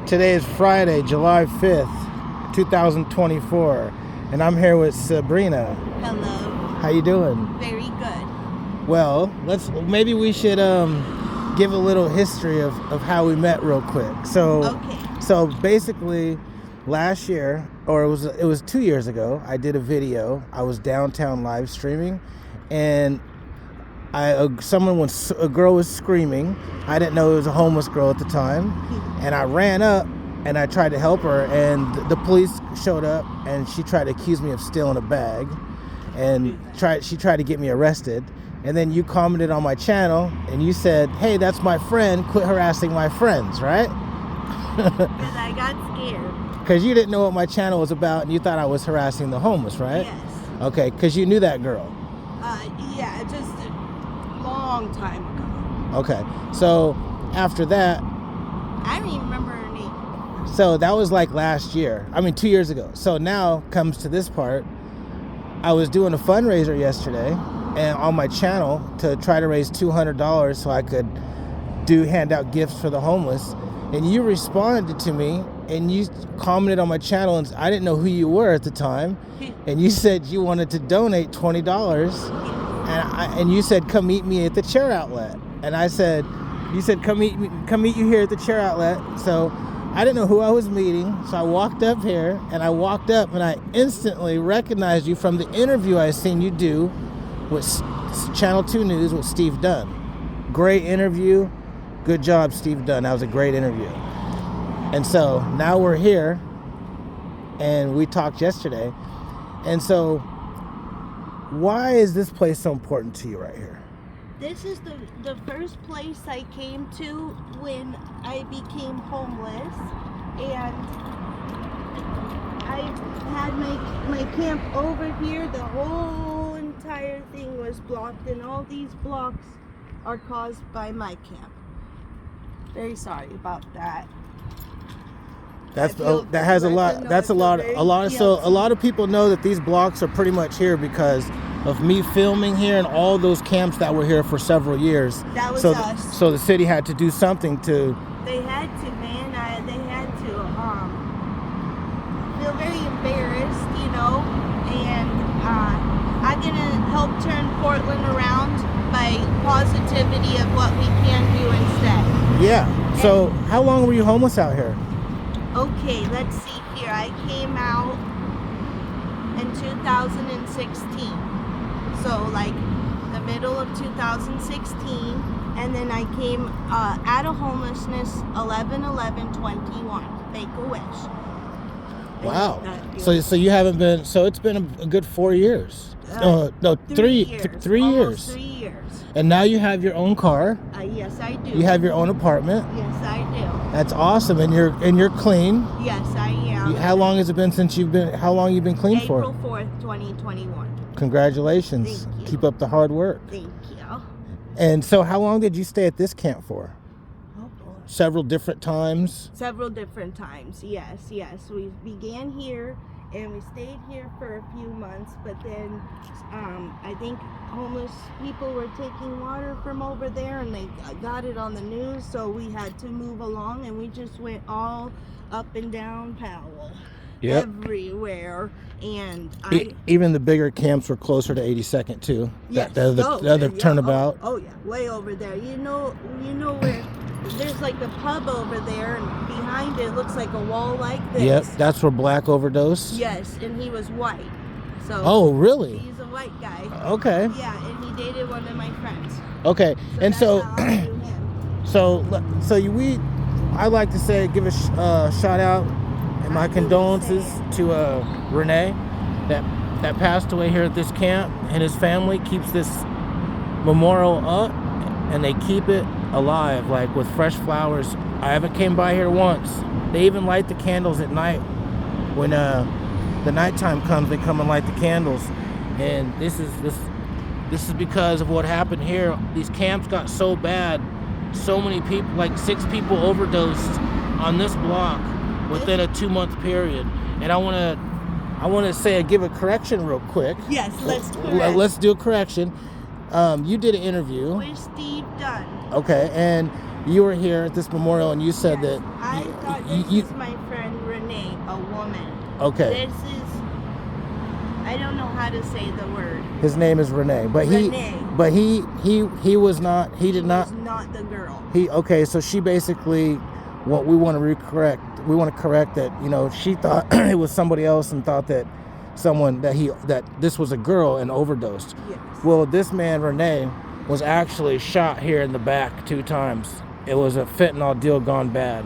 Today is Friday, July 5th, 2024, and I'm here with Sabrina. Hello. How you doing? Very good. Well, maybe we should give a little history of how we met real quick. So basically last year, or it was 2 years ago, I did a video. I was downtown live streaming, and a girl was screaming. I didn't know it was a homeless girl at the time, and I ran up and I tried to help her, and the police showed up, and she tried to accuse me of stealing a bag, and she tried to get me arrested. And then you commented on my channel and you said, "Hey, that's my friend, quit harassing my friends," right? Because I got scared. Because you didn't know what my channel was about, and you thought I was harassing the homeless, right? Yes. Okay, because you knew that girl. Yeah, just a long time ago. Okay, so after that, I don't even remember her name. so that was like 2 years ago. So now comes to this part. I was doing a fundraiser yesterday and on my channel to try to raise $200 so I could hand out gifts for the homeless. And you responded to me and you commented on my channel, and I didn't know who you were at the time. And you said you wanted to donate $20. And you said, "Come meet me at the chair outlet." And you said, come meet you here at the chair outlet. So I didn't know who I was meeting. So I walked up here, and I instantly recognized you from the interview I seen you do with Channel 2 News with Steve Dunn. Great interview. Good job, Steve Dunn. That was a great interview. And so now we're here, and we talked yesterday. And so why is this place so important to you right here? This is the first place I came to when I became homeless, and I had my camp over here. The whole entire thing was blocked, and all these blocks are caused by my camp. Very sorry about that. So a lot of people know that these blocks are pretty much here because of me filming here and all those camps that were here for several years. That was us. So the city had to do something to. They had to, man. They had to feel very embarrassed, and I'm gonna help turn Portland around by positivity of what we can do instead. Yeah. So how long were you homeless out here? Okay, let's see here. I came out in 2016. So like the middle of 2016, and then I came out of homelessness 11/11/21. Make a wish. Wow. So you haven't been. So it's been a good 4 years. No, 3 years. 3 years. 3 years. And now you have your own car. Yes, I do. You have your own apartment. Yes, I do. That's awesome, and you're clean. Yes, I am. How long has it been since How long you been clean for? April 4th, 2021. Congratulations. Thank you. Keep up the hard work. Thank you. And so how long did you stay at this camp for? Oh boy. Several different times? Several different times, yes. We began here, and we stayed here for a few months, but then I think homeless people were taking water from over there, and they got it on the news, so we had to move along, and we just went all up and down Powell. Yep. Everywhere, and even the bigger camps were closer to 82nd too. Yes. The other turnabout. Oh yeah, way over there. You know where there's like a pub over there, and behind it looks like a wall like this. Yep, that's where Black overdosed. Yes, and he was white. So. Oh really? He's a white guy. Okay. Yeah, and he dated one of my friends. Okay, So and that's so. how I knew him. I like to give a shout out and my condolences to Renee that passed away here at this camp, and his family keeps this memorial up, and they keep it alive, like with fresh flowers. I haven't came by here once. They even light the candles at night. When the nighttime comes, they come and light the candles. And this is because of what happened here. These camps got so bad. So many people, like 6 people overdosed on this block within a 2-month period. And I want to give a correction real quick. Yes, let's do a correction. You did an interview with Steve Dunn. Okay, and you were here at this memorial and you said Yes, that I thought this is my friend Renee, a woman. Okay. This is, I don't know how to say the word. His name is Renee, but Renee. he was not. He did not. Was not the girl. Okay. So she basically, what we want to correct. We want to correct that. You know, she thought it was somebody else and thought that that this was a girl and overdosed. Yes. Well, this man Renee was actually shot here in the back 2 times. It was a fentanyl deal gone bad.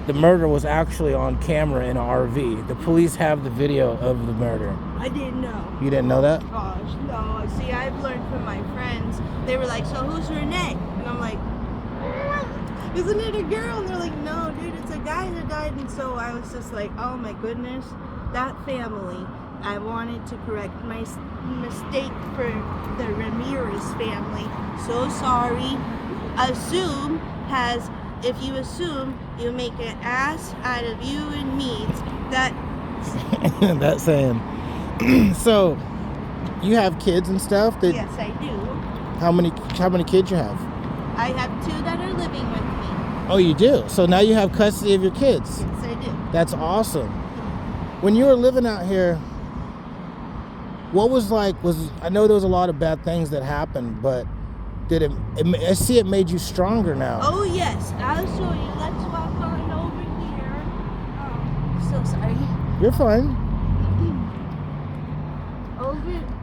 The murder was actually on camera in an RV. The police have the video of the murder. I didn't know. You didn't know that? Gosh, no. See, I've learned from my friends. They were like, so who's Renee? And I'm like, isn't it a girl? And they're like, no, dude, it's a guy that died. And so I was just like, oh my goodness, that family. I wanted to correct my mistake for the Ramirez family. So sorry. Assume has... If you assume, you make an ass out of you and me. That's saying. So, you have kids and stuff? Yes, I do. How many kids you have? I have 2 that are living with me. Oh, you do? So now you have custody of your kids? Yes, I do. That's awesome. When you were living out here, what was I know there was a lot of bad things that happened, but I see it made you stronger now. Oh yes, I'll show you. Let's walk on over here. Oh, so sorry. You're fine.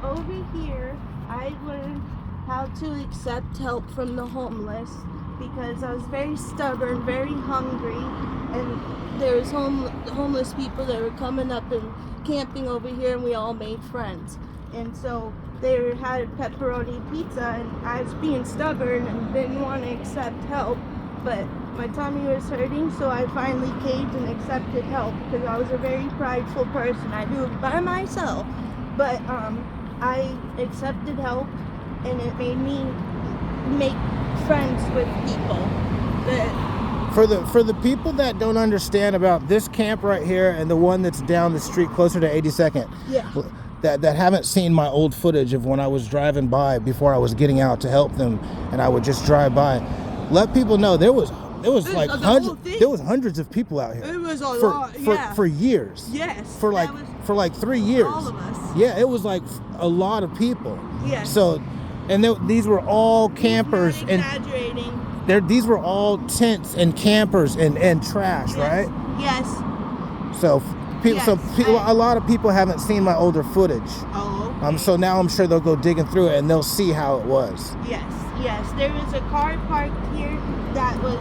Over here, I learned how to accept help from the homeless because I was very stubborn, very hungry, and there was homeless people that were coming up and camping over here, and we all made friends. And so they had pepperoni pizza, and I was being stubborn and didn't want to accept help, but my tummy was hurting, so I finally caved and accepted help because I was a very prideful person. I do it by myself, but I accepted help, and it made me make friends with people. For the people that don't understand about this camp right here and the one that's down the street closer to 82nd, yeah. That haven't seen my old footage of when I was driving by before I was getting out to help them, and I would just drive by. Let people know there was like hundreds of people out here. It was a lot, yeah. For years. Yes. For like 3 years. All of us. Yeah, it was like a lot of people. Yes. So, and these were all campers. He's not exaggerating. And these were all tents and campers and trash, yes. right? Yes. So. A lot of people haven't seen my older footage. Oh. Okay. So now I'm sure they'll go digging through it and they'll see how it was. Yes. There was a car parked here that was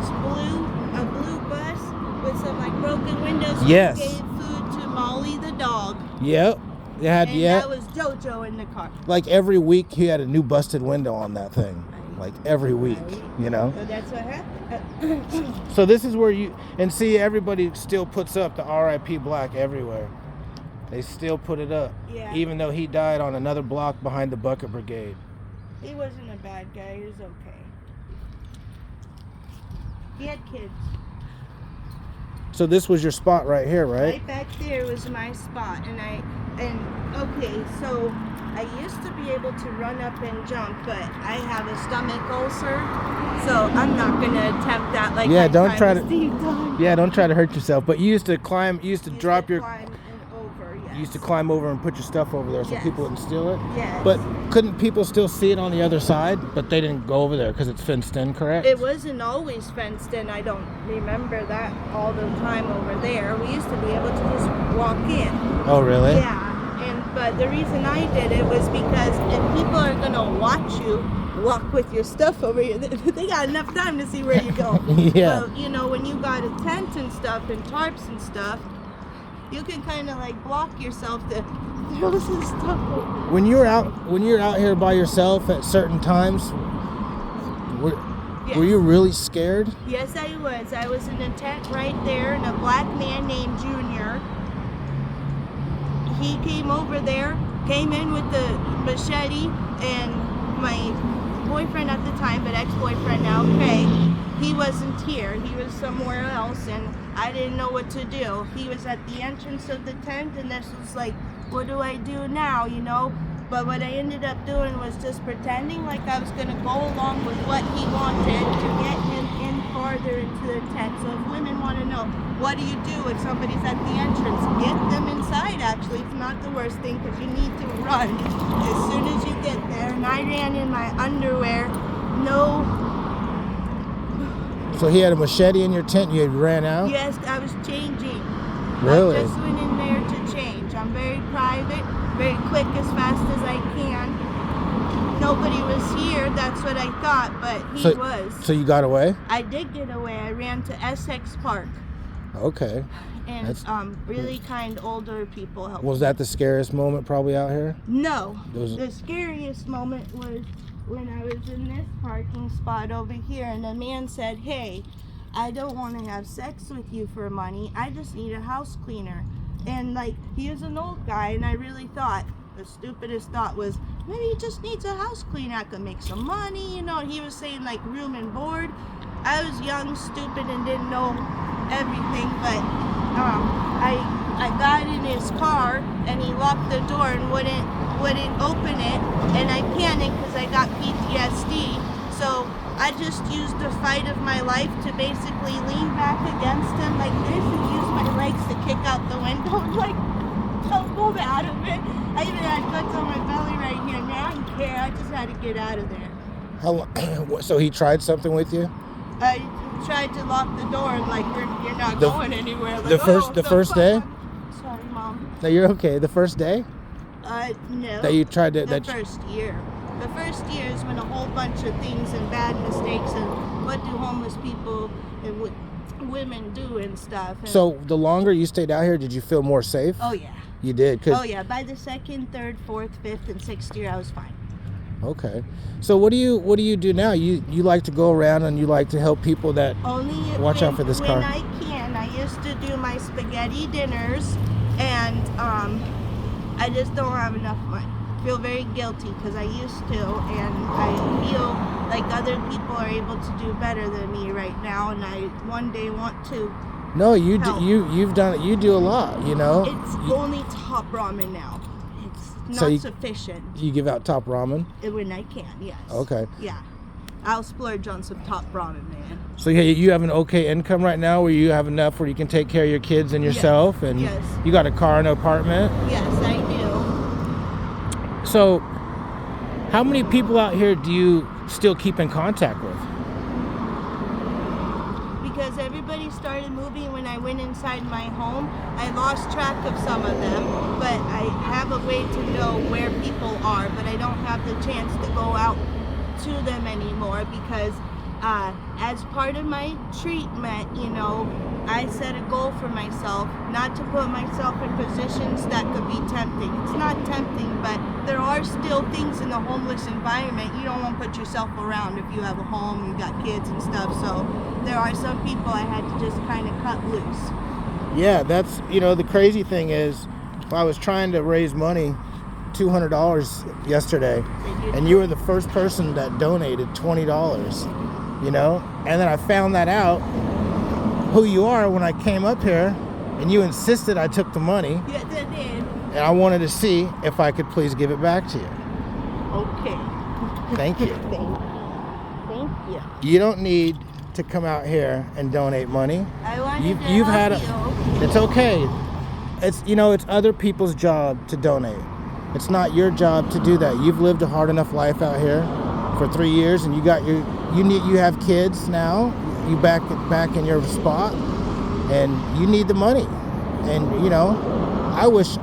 a blue bus with some like broken windows. Yes. We gave food to Molly the dog. Yep. That was JoJo in the car. Like every week he had a new busted window on that thing. Like every week, you know. So that's what happened. So this is where see everybody still puts up the R.I.P. Black everywhere. They still put it up. Yeah. Even though he died on another block behind the Bucket Brigade. He wasn't a bad guy. He was okay. He had kids. So this was your spot right here, right? Right back there was my spot, okay, so I used to be able to run up and jump, but I have a stomach ulcer, so I'm not gonna attempt that. Like don't try to. Yeah, don't try to hurt yourself. But you used to climb. You used to drop your. Climb and over. Yes. You used to climb over and put your stuff over there so yes. people wouldn't steal it. Yes. But couldn't people still see it on the other side? But they didn't go over there because it's fenced in, correct? It wasn't always fenced in. I don't remember that all the time over there. We used to be able to just walk in. Oh, really? Yeah. But the reason I did it was because if people are gonna watch you walk with your stuff over here, they got enough time to see where you go. Yeah. But when you got a tent and stuff and tarps and stuff, you can kind of like block yourself to throw some stuff over. When you're out here by yourself at certain times, yes. Were you really scared? Yes, I was. I was in a tent right there, and a black man named Junior. He came in with the machete, and my boyfriend at the time, but ex-boyfriend now, Craig, he wasn't here. He was somewhere else, and I didn't know what to do. He was at the entrance of the tent, and this was like, what do I do now, But what I ended up doing was just pretending like I was going to go along with what he wanted to get him in farther into the tent. So if women want to know, what do you do if somebody's at the entrance? Get them inside, actually. It's not the worst thing because you need to run as soon as you get there. And I ran in my underwear. No. So he had a machete in your tent, you ran out? Yes, I was changing. Really? I just went in there to change. I'm very private, very quick, as fast as I can. Nobody was here, that's what I thought, but he was. So you got away? I did get away. I ran to Essex Park. Okay. And really kind older people helped. Was that the scariest moment probably out here? No. The scariest moment was when I was in this parking spot over here and a man said, hey, I don't want to have sex with you for money. I just need a house cleaner. And like, he was an old guy, and I really thought, the stupidest thought was, maybe he just needs a house cleaner. I could make some money, you know. And he was saying like room and board. I was young, stupid, and didn't know everything, but I got in his car and he locked the door and wouldn't open it, and I panicked because I got PTSD. So I just used the fight of my life to basically lean back against him like this and use my legs to kick out the window, like don't go out of it. I even had cuts on my belly right here. Now I don't care. I just had to get out of there. So he tried something with you? I tried to lock the door and like you're not going anywhere. Like, the first day? Sorry, Mom. No, you're okay. The first day? No. That you tried to. The first year. The first year is when a whole bunch of things and bad mistakes and what do homeless people and what women do and stuff. And so the longer you stayed out here, did you feel more safe? Oh yeah. You did? Oh yeah. By the second, third, fourth, fifth, and sixth year, I was fine. Okay. So what do you do now? You like to go around and you like to help people that watch out for this car. When I can. I used to do my spaghetti dinners, and I just don't have enough money. I feel very guilty because I used to, and I feel like other people are able to do better than me right now, and I one day want to. No, you've done it. You do a lot, you know. It's only top ramen now. It's not sufficient. You give out top ramen? When I can, yes. Okay. Yeah. I'll splurge on some top ramen, man. So you have an okay income right now where you have enough where you can take care of your kids and yourself? Yes. And yes. You got a car and an apartment? Yes, I do. So how many people out here do you still keep in contact with? Because everybody started moving when I went inside my home. I lost track of some of them, but I have a way to know where people are, but I don't have the chance to go out to them anymore because as part of my treatment, you know, I set a goal for myself not to put myself in positions that could be tempting. It's not tempting, but there are still things in the homeless environment you don't want to put yourself around if you have a home, you've got kids and stuff. So there are some people I had to just kind of cut loose. Yeah, that's, you know, the crazy thing is I was trying to raise money, $200 yesterday, and you were the first person that donated $20, you know, and then I found that out who you are when I came up here, and you insisted I took the money. Yes, I did. And I wanted to see if I could please give it back to you. Okay. Thank you. Thank you. You don't need to come out here and donate money. I wanted You've to had help you. It's okay. It's, you know, it's other people's job to donate. It's not your job to do that. You've lived a hard enough life out here for 3 years, and you have kids now. You back in your spot, and you need the money. And you know, I wish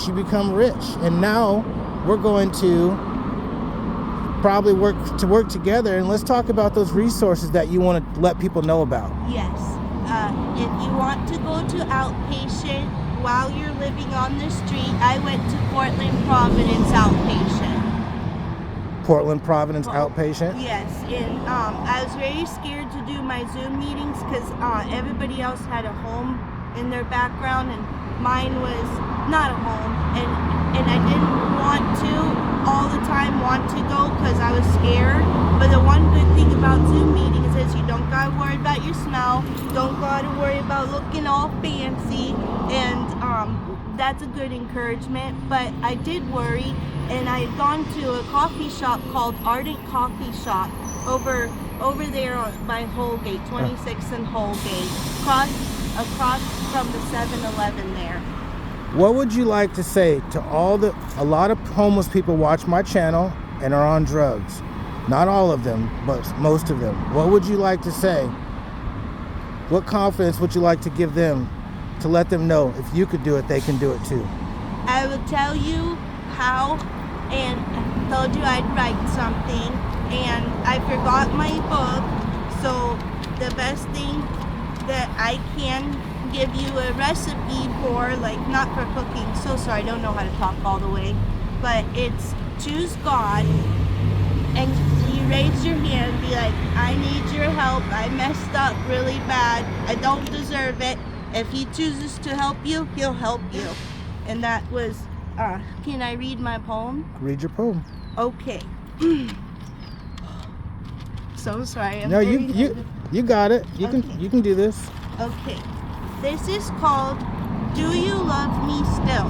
you become rich. And now we're going to probably work together, and let's talk about those resources that you want to let people know about. Yes. If you want to go to outpatient while you're living on the street, I went to Portland Providence outpatient. Portland Providence outpatient? Yes, and I was very scared to do my Zoom meetings because everybody else had a home in their background and mine was not a home, and I didn't want to all the time to go because I was scared. But the one good thing about Zoom meetings is you don't gotta worry about your smell, don't gotta worry about looking all fancy, and that's a good encouragement, but I did worry, and I had gone to a coffee shop called Ardent Coffee Shop over there by Holgate, 26th and Holgate, across from the 7-Eleven there. What would you like to say to a lot of homeless people watch my channel and are on drugs? Not all of them, but most of them. What would you like to say? What confidence would you like to give them to let them know if you could do it, they can do it too? I will tell you how, and I told you I'd write something, and I forgot my book, so the best thing that I can give you a recipe for, like, not for cooking, so sorry, I don't know how to talk all the way, but it's choose God, and you raise your hand, be like, I need your help, I messed up really bad, I don't deserve it. If he chooses to help you, he'll help you. And that was, can I read my poem? Read your poem. Okay. So sorry. No, you got it. You can do this. Okay. This is called Do You Love Me Still?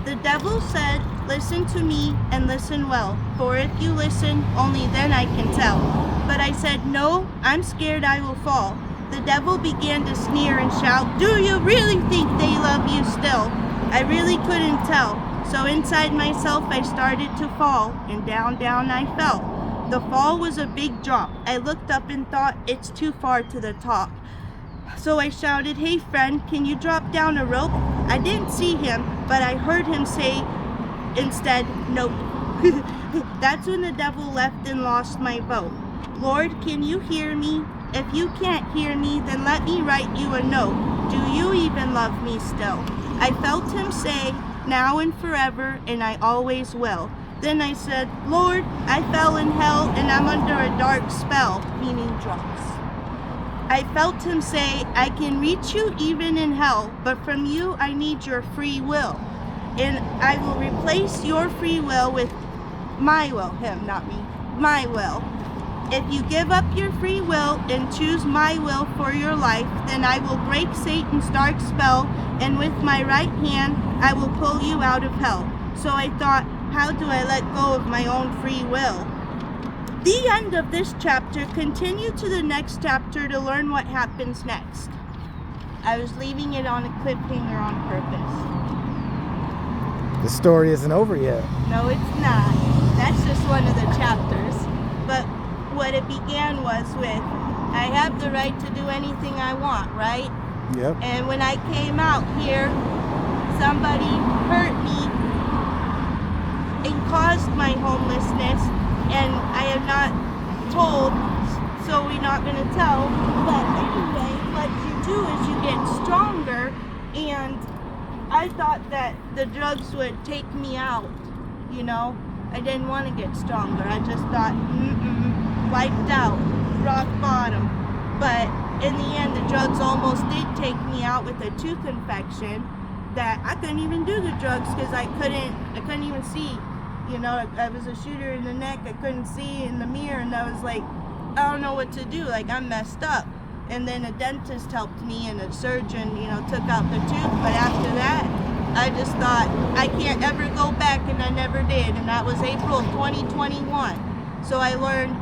The devil said, listen to me and listen well, for if you listen, only then I can tell. But I said, no, I'm scared I will fall. The devil began to sneer and shout, do you really think they love you still? I really couldn't tell. So inside myself I started to fall, and down I fell. The fall was a big drop. I looked up and thought, it's too far to the top. So I shouted, hey friend, can you drop down a rope? I didn't see him, but I heard him say instead, nope. That's when the devil left and lost my boat. Lord, can you hear me? If you can't hear me, then let me write you a note. Do you even love me still? I felt him say, now and forever, and I always will. Then I said, Lord, I fell in hell, and I'm under a dark spell, meaning drugs. I felt him say, I can reach you even in hell, but from you I need your free will. And I will replace your free will with my will, him, not me, my will. If you give up your free will and choose my will for your life, then I will break Satan's dark spell, and with my right hand, I will pull you out of hell. So I thought, how do I let go of my own free will? The end of this chapter. Continue to the next chapter to learn what happens next. I was leaving it on a cliffhanger on purpose. The story isn't over yet. No, it's not. That's just one of the chapters. But what it began was with, I have the right to do anything I want, right? Yep. And when I came out here, somebody hurt me and caused my homelessness, and I am not told, so we're not going to tell. But anyway, what you do is you get stronger, and I thought that the drugs would take me out, you know? I didn't want to get stronger. I just thought, wiped out, rock bottom. But in the end, the drugs almost did take me out with a tooth infection that I couldn't even do the drugs because I couldn't even see. You know, I was a shooter in the neck. I couldn't see in the mirror, and I was like, I don't know what to do. Like, I'm messed up. And then a dentist helped me, and a surgeon, you know, took out the tooth. But after that, I just thought, I can't ever go back, and I never did. And that was April 2021. So I learned,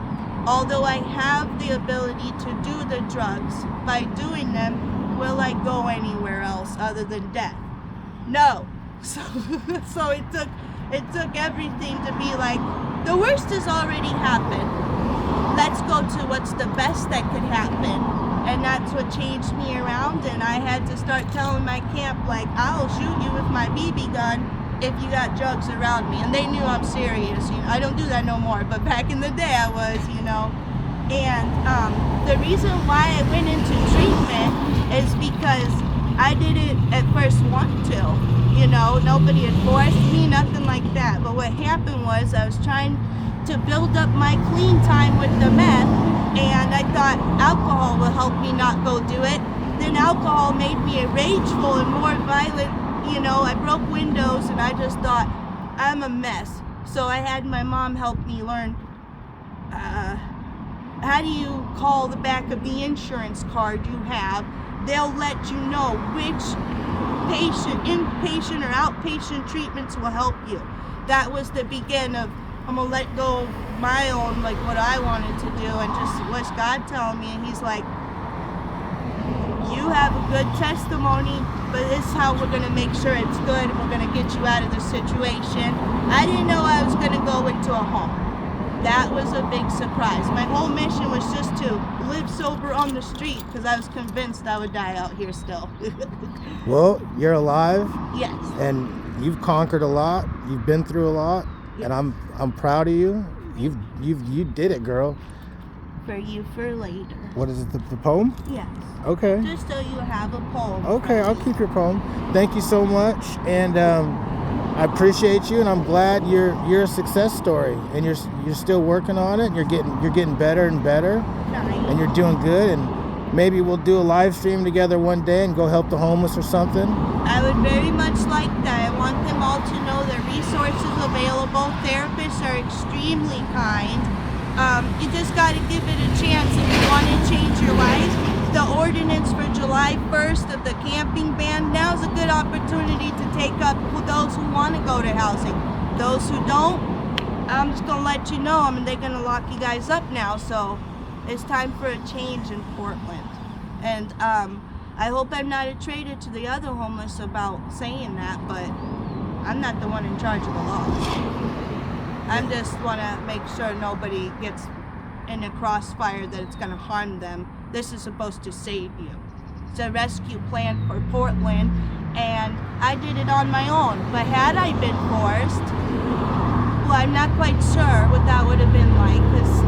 although I have the ability to do the drugs, by doing them, will I go anywhere else other than death? No. So it took everything to be like, the worst has already happened. Let's go to what's the best that could happen. And that's what changed me around, and I had to start telling my camp, like, I'll shoot you with my BB gun if you got drugs around me. And they knew I'm serious. You know, I don't do that no more, but back in the day I was, you know. And the reason why I went into treatment is because I didn't at first want to. You know, nobody had forced me, nothing like that. But what happened was I was trying to build up my clean time with the meth, and I thought alcohol will help me not go do it. Then alcohol made me rageful and more violent. You know, I broke windows, and I just thought, I'm a mess. So I had my mom help me learn, how do you call the back of the insurance card you have they'll let you know which inpatient or outpatient treatments will help you. That was the begin of, I'm gonna let go of my own, like what I wanted to do, and just what's God telling me. And he's like, you have a good testimony, but this is how we're gonna make sure it's good, and we're gonna get you out of the situation. I didn't know I was gonna go into a home. That was a big surprise. My whole mission was just to live sober on the street, because I was convinced I would die out here still. Well, you're alive. Yes. And you've conquered a lot. You've been through a lot, Yes. and I'm proud of you. You did it, girl. For you for later. What is it? The poem? Yes. Okay. Just so you have a poem. Okay, I'll keep your poem. Thank you so much, and I appreciate you, and I'm glad you're a success story, and you're still working on it, and you're getting better and better, Nice. and you're doing good, and maybe we'll do a live stream together one day and go help the homeless or something. I would very much like that. I want them all to know the resources available. Therapists are extremely kind. You just got to give it a chance if you want to change your life. The ordinance for July 1st of the camping ban, now's a good opportunity to take up those who want to go to housing. Those who don't, I'm just going to let you know. I mean, they're going to lock you guys up now, so it's time for a change in Portland. And I hope I'm not a traitor to the other homeless about saying that, but I'm not the one in charge of the law. I just want to make sure nobody gets in a crossfire that it's going to harm them. This is supposed to save you. It's a rescue plan for Portland, and I did it on my own. But had I been forced, well, I'm not quite sure what that would have been like, because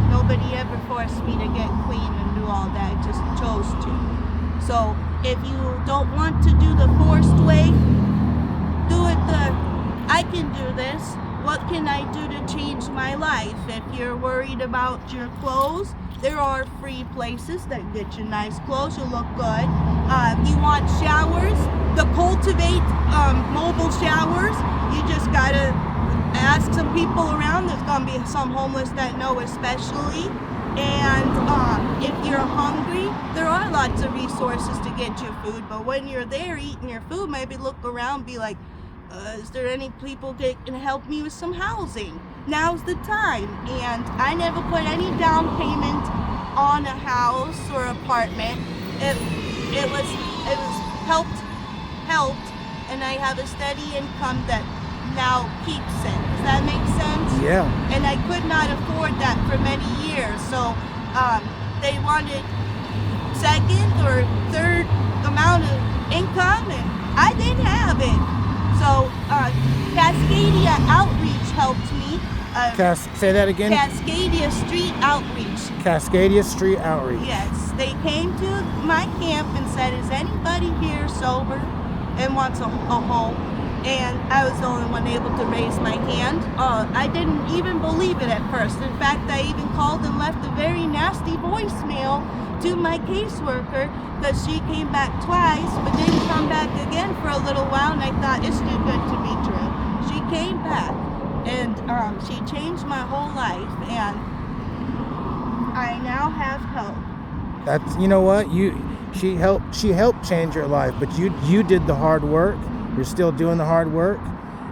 nobody ever forced me to get clean and do all that. I just chose to. So if you don't want to do the forced way, do it I can do this. What can I do to change my life? If you're worried about your clothes, there are free places that get you nice clothes. You look good. You want showers? The Cultivate mobile showers. You just gotta ask some people around. There's gonna be some homeless that know especially. And if you're hungry, there are lots of resources to get you food. But when you're there eating your food, maybe look around, be like, is there any people that can help me with some housing? Now's the time. And I never put any down payment on a house or apartment. It was helped, and I have a steady income that now keeps it. Does that make sense? Yeah. And I could not afford that for many years. So they wanted second or third amount of income, and I didn't have it. So Cascadia Outreach helped me. Say that again. Cascadia Street Outreach. Cascadia Street Outreach. Yes, they came to my camp and said, is anybody here sober and wants a home? And I was the only one able to raise my hand. I didn't even believe it at first. In fact, I even called and left a very nasty voicemail to my caseworker, because she came back twice but didn't come back again for a little while, and I thought, it's too good to be true. She came back, and she changed my whole life, and I now have hope. That's, you know what, she helped change your life, but you did the hard work. You're still doing the hard work,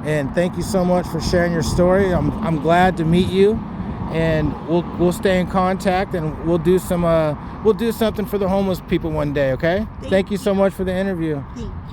and thank you so much for sharing your story. I'm glad to meet you, and we'll stay in contact, and we'll do something for the homeless people one day. Okay? Thank you so much for the interview. Thank you.